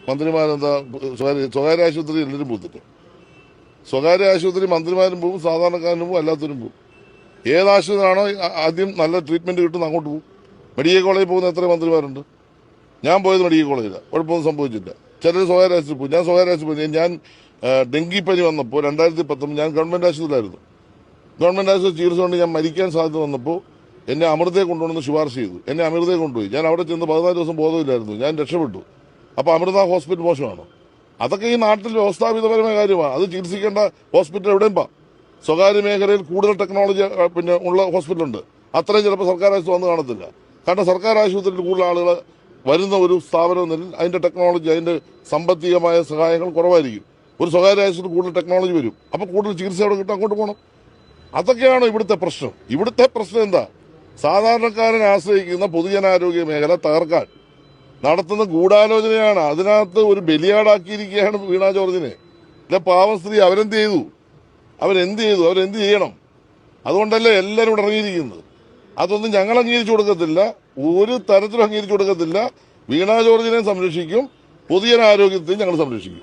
മന്ത്രിമാരെന്താ സ്വകാര്യ ആശുപത്രി എല്ലാവരും പോത്തിട്ട്? സ്വകാര്യ ആശുപത്രി മന്ത്രിമാരും പോകും, സാധാരണക്കാരനും പോകും, എല്ലാത്തിനും പോകും. ഏത് ആശുപത്രിയാണോ ആദ്യം നല്ല ട്രീറ്റ്മെന്റ് കിട്ടുന്ന അങ്ങോട്ട് പോകും. മെഡിക്കൽ കോളേജിൽ പോകുന്ന എത്ര മന്ത്രിമാരുണ്ട്? ഞാൻ പോയത് മെഡിക്കൽ കോളേജിലാണ്, കുഴപ്പമൊന്നും സംഭവിച്ചില്ല. ചിലർ സ്വകാര്യ ആശുപത്രി പോയി, ഞാൻ സ്വകാര്യ ആശുപത്രി പോയി. ഞാൻ ഡെങ്കിപ്പനി വന്നപ്പോൾ 2019 ഞാൻ ഗവൺമെന്റ് ആശുപത്രിയിലായിരുന്നു. ഗവൺമെന്റ് ആശുപത്രി ചികിത്സ കൊണ്ട് ഞാൻ മരിക്കാൻ സാധ്യത വന്നപ്പോൾ എന്നെ അമൃതയെ കൊണ്ടുവന്ന് ശുപാർശ ചെയ്തു. എന്നെ അമൃതയെ കൊണ്ടുപോയി. ഞാൻ അവിടെ ചെന്ന് 14 ദിവസം ബോധമില്ലായിരുന്നു, ഞാൻ രക്ഷപ്പെട്ടു. അപ്പൊ അമൃത ഹോസ്പിറ്റൽ മോശമാണോ? അതൊക്കെ ഈ നാട്ടിൽ വ്യവസ്ഥാപിതപരമായ കാര്യമാണ്. അത് ചികിത്സിക്കേണ്ട ഹോസ്പിറ്റൽ എവിടെയും പാ. സ്വകാര്യ മേഖലയിൽ കൂടുതൽ ടെക്നോളജി ഉള്ള ഹോസ്പിറ്റലുണ്ട്. അത്രയും ചിലപ്പോൾ സർക്കാർ ആശുപത്രി വന്ന് കാണത്തില്ല. കാരണം സർക്കാർ ആശുപത്രിയിൽ കൂടുതൽ ആളുകൾ വരുന്ന ഒരു സ്ഥാപനം എന്നതിൽ അതിന്റെ ടെക്നോളജി, അതിന്റെ സാമ്പത്തികമായ സഹായങ്ങൾ കുറവായിരിക്കും. ഒരു സ്വകാര്യ ആശുപത്രി കൂടുതൽ ടെക്നോളജി വരും, അപ്പൊ കൂടുതൽ ചികിത്സ അവിടെ കിട്ടും, അങ്ങോട്ട് പോകണം. അതൊക്കെയാണ് ഇവിടുത്തെ പ്രശ്നം. ഇവിടുത്തെ പ്രശ്നം എന്താ? സാധാരണക്കാരനെ ആശ്രയിക്കുന്ന പൊതുജനാരോഗ്യ മേഖല തകർക്കാൻ നടത്തുന്ന ഗൂഢാലോചനയാണ്. അതിനകത്ത് ഒരു ബലിയാടാക്കിയിരിക്കുകയാണ് വീണ ജോർജിനെ. അല്ലെ, പാവം സ്ത്രീ അവരെന്ത് ചെയ്തു? അവരെന്ത് ചെയ്യണം? അതുകൊണ്ടല്ലേ എല്ലാവരും ഇവിടെ ഇറങ്ങിയിരിക്കുന്നത്. അതൊന്നും ഞങ്ങൾ അംഗീകരിച്ചു കൊടുക്കത്തില്ല, ഒരു തരത്തിലും അംഗീകരിച്ചു കൊടുക്കത്തില്ല. വീണ ജോർജിനെ സംരക്ഷിക്കും, പൊതുജനാരോഗ്യത്തെയും ഞങ്ങൾ സംരക്ഷിക്കും.